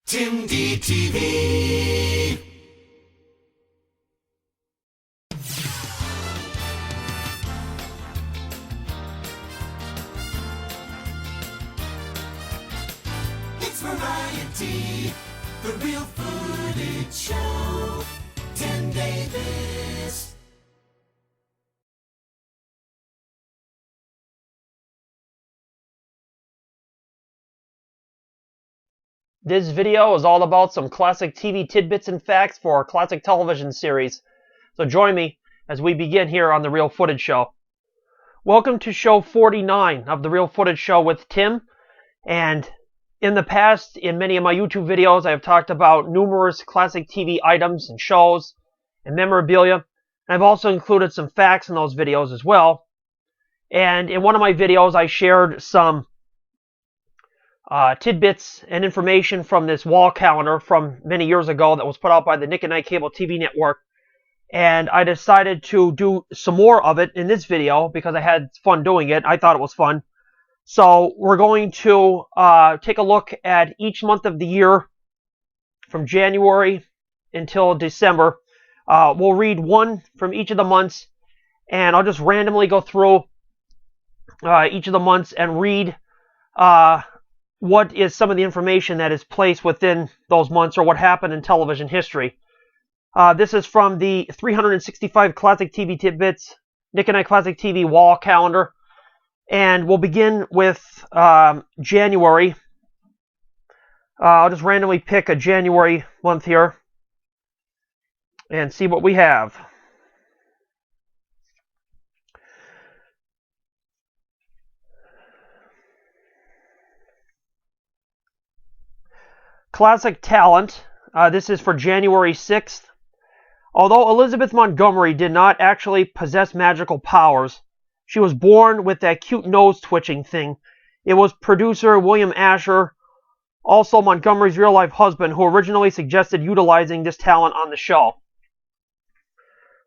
Tim DTV. It's variety, the real footage show. Tim Davis. This video is all about some classic TV tidbits and facts for our classic television series. So join me as we begin here on The Real Footage Show. Welcome to show 49 of The Real Footage Show with Tim. And in the past, in many of my YouTube videos, I have talked about numerous classic TV items and shows and memorabilia. I've also included some facts in those videos as well. And in one of my videos, I shared some tidbits and information from this wall calendar from many years ago that was put out by the Nick and Night Cable TV network. And I decided to do some more of it in this video because I had fun doing it. I thought it was fun. So we're going to take a look at each month of the year from January until December. We'll read one from each of the months, and I'll just randomly go through each of the months and read what is some of the information that is placed within those months or what happened in television history. This is from the 365 Classic TV Tidbits Nick and Night Classic TV wall calendar. And we'll begin with January. I'll just randomly pick a January month here and see what we have. Classic Talent. This is for January 6th. Although Elizabeth Montgomery did not actually possess magical powers, she was born with that cute nose twitching thing. It was producer William Asher, also Montgomery's real-life husband, who originally suggested utilizing this talent on the show.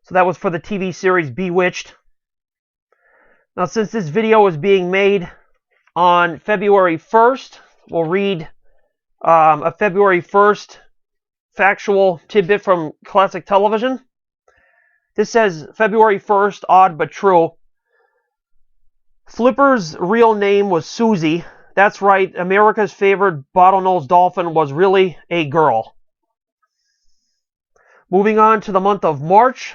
So that was for the TV series Bewitched. Now, since this video is being made on February 1st, we'll read a February 1st factual tidbit from classic television. This says, February 1st, odd but true. Flipper's real name was Susie. That's right, America's favorite bottlenose dolphin was really a girl. Moving on to the month of March.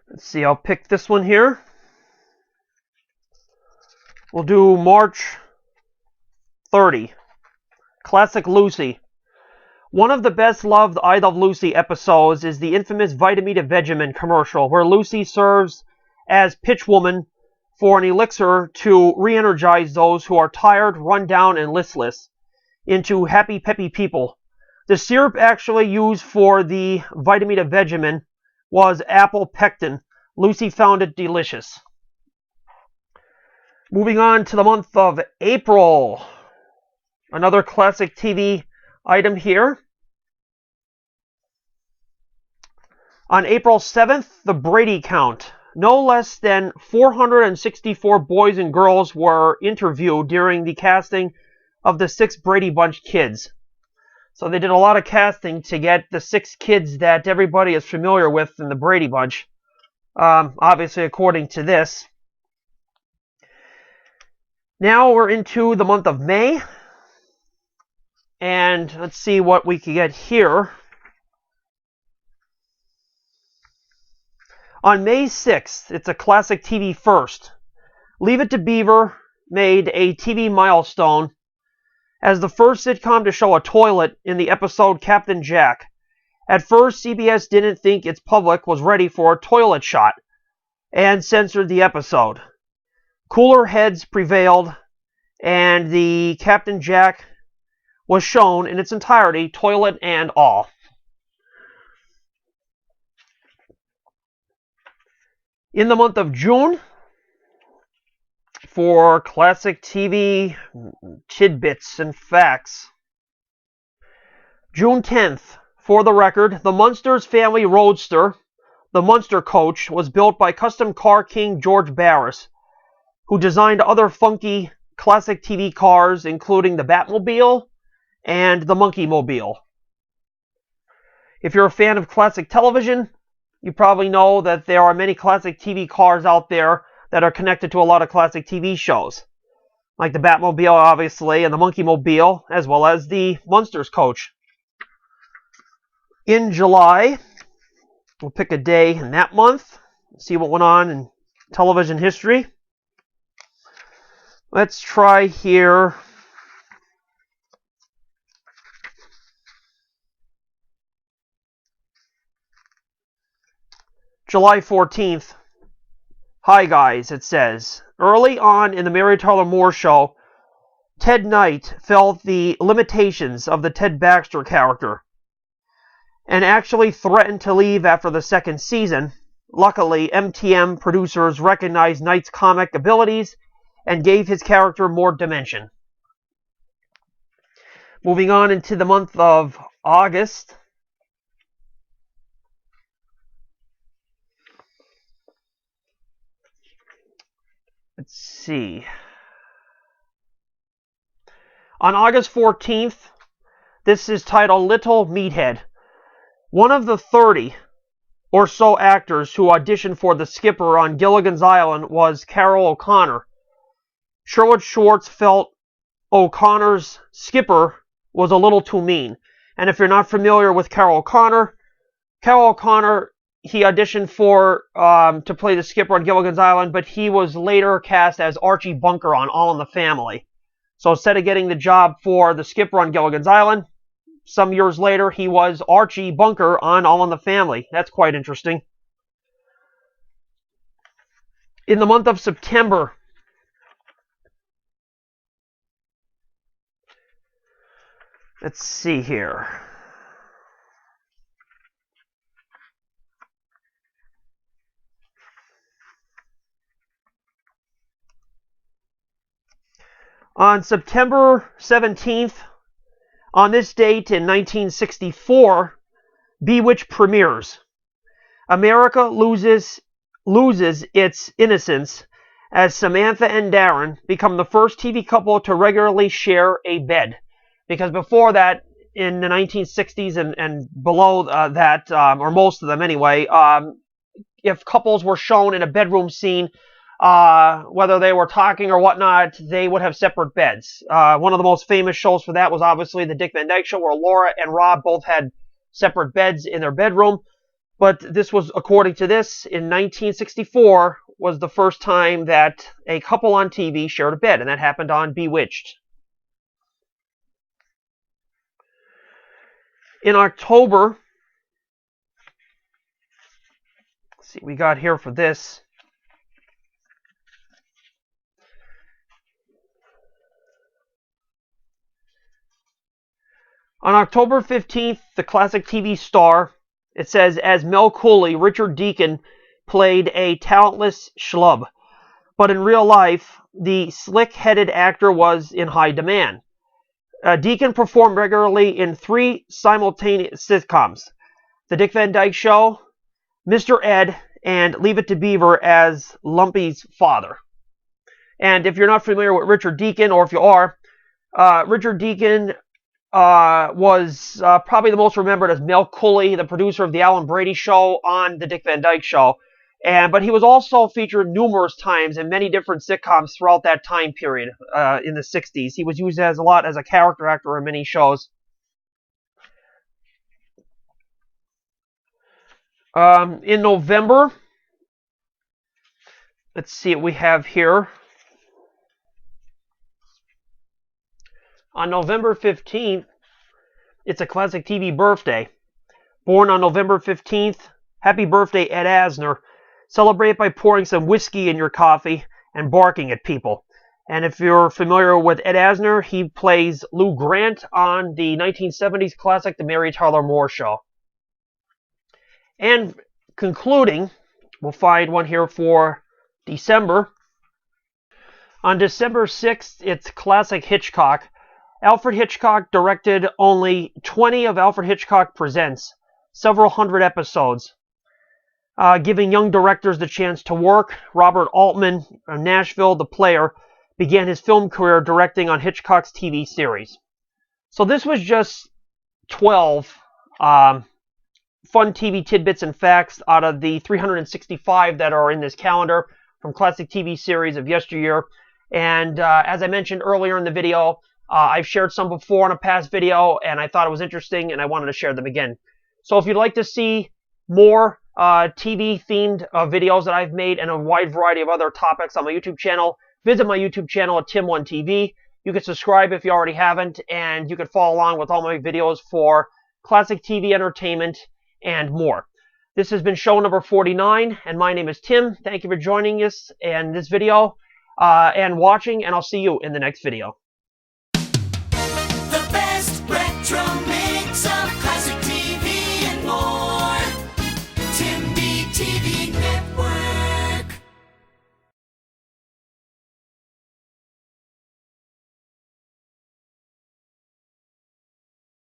Let's see, I'll pick this one here. We'll do March 30. Classic Lucy. One of the best loved I Love Lucy episodes is the infamous Vitamita Vegemin commercial, where Lucy serves as pitchwoman for an elixir to re-energize those who are tired, run down, and listless into happy, peppy people. The syrup actually used for the Vitamita Vegemin was apple pectin. Lucy found it delicious. Moving on to the month of April. Another classic TV item here. On April 7th, the Brady count. No less than 464 boys and girls were interviewed during the casting of the 6 Brady Bunch kids. So they did a lot of casting to get the 6 kids that everybody is familiar with in the Brady Bunch. Obviously, according to this. Now we're into the month of May. And let's see what we can get here. On May 6th, it's a classic TV first. Leave It to Beaver made a TV milestone as the first sitcom to show a toilet in the episode Captain Jack. At first, CBS didn't think its public was ready for a toilet shot and censored the episode. Cooler heads prevailed, and the Captain Jack was shown in its entirety, toilet and all. In the month of June, for classic TV tidbits and facts, June 10th, for the record, the Munsters family roadster the Munster Coach was built by custom car king George Barris, who designed other funky classic TV cars, including the Batmobile and the Monkey Mobile. If you're a fan of classic television, you probably know that there are many classic TV cars out there that are connected to a lot of classic TV shows, like the Batmobile, obviously, and the Monkey Mobile, as well as the Munsters Coach. In July, we'll pick a day in that month, see what went on in television history. Let's try here. July 14th. Hi guys, it says. Early on in the Mary Tyler Moore Show, Ted Knight felt the limitations of the Ted Baxter character and actually threatened to leave after the second season. Luckily, MTM producers recognized Knight's comic abilities and gave his character more dimension. Moving on into the month of August. Let's see. On August 14th, this is titled Little Meathead. One of the 30 or so actors who auditioned for the skipper on Gilligan's Island was Carol O'Connor. Sherwood Schwartz felt O'Connor's skipper was a little too mean. And if you're not familiar with Carol O'Connor, he auditioned for to play the skipper on Gilligan's Island, but he was later cast as Archie Bunker on All in the Family. So instead of getting the job for the skipper on Gilligan's Island, some years later he was Archie Bunker on All in the Family. That's quite interesting. In the month of September, let's see here. On September 17th, on this date in 1964, Bewitched premieres. America loses its innocence as Samantha and Darren become the first TV couple to regularly share a bed. Because before that, in the 1960s and below that, or most of them anyway, if couples were shown in a bedroom scene, whether they were talking or whatnot, they would have separate beds. One of the most famous shows for that was obviously the Dick Van Dyke Show, where Laura and Rob both had separate beds in their bedroom. But this was, according to this, in 1964, was the first time that a couple on TV shared a bed, and that happened on Bewitched. In October, let's see what we got here for this. On October 15th, the classic TV star, it says, as Mel Cooley, Richard Deacon played a talentless schlub. But in real life, the slick-headed actor was in high demand. Deacon performed regularly in 3 simultaneous sitcoms: The Dick Van Dyke Show, Mr. Ed, and Leave It to Beaver as Lumpy's father. And if you're not familiar with Richard Deacon, or if you are, Richard Deacon was probably the most remembered as Mel Cooley, the producer of The Alan Brady Show on The Dick Van Dyke Show. But he was also featured numerous times in many different sitcoms throughout that time period in the 60s. He was used a lot as a character actor in many shows. In November, let's see what we have here. On November 15th, it's a classic TV birthday. Born on November 15th, happy birthday, Ed Asner. Celebrate by pouring some whiskey in your coffee and barking at people. And if you're familiar with Ed Asner, he plays Lou Grant on the 1970s classic The Mary Tyler Moore Show. And concluding, we'll find one here for December. On December 6th, it's classic Hitchcock. Alfred Hitchcock directed only 20 of Alfred Hitchcock Presents, several hundred episodes. giving young directors the chance to work. Robert Altman of Nashville, the player, began his film career directing on Hitchcock's TV series. So this was just 12 fun TV tidbits and facts out of the 365 that are in this calendar from classic TV series of yesteryear. And as I mentioned earlier in the video, I've shared some before in a past video, and I thought it was interesting, and I wanted to share them again. So if you'd like to see more TV-themed videos that I've made and a wide variety of other topics on my YouTube channel, visit my YouTube channel at Tim1TV. You can subscribe if you already haven't, and you can follow along with all my videos for classic TV entertainment and more. This has been show number 49, and my name is Tim. Thank you for joining us in this video and watching, and I'll see you in the next video.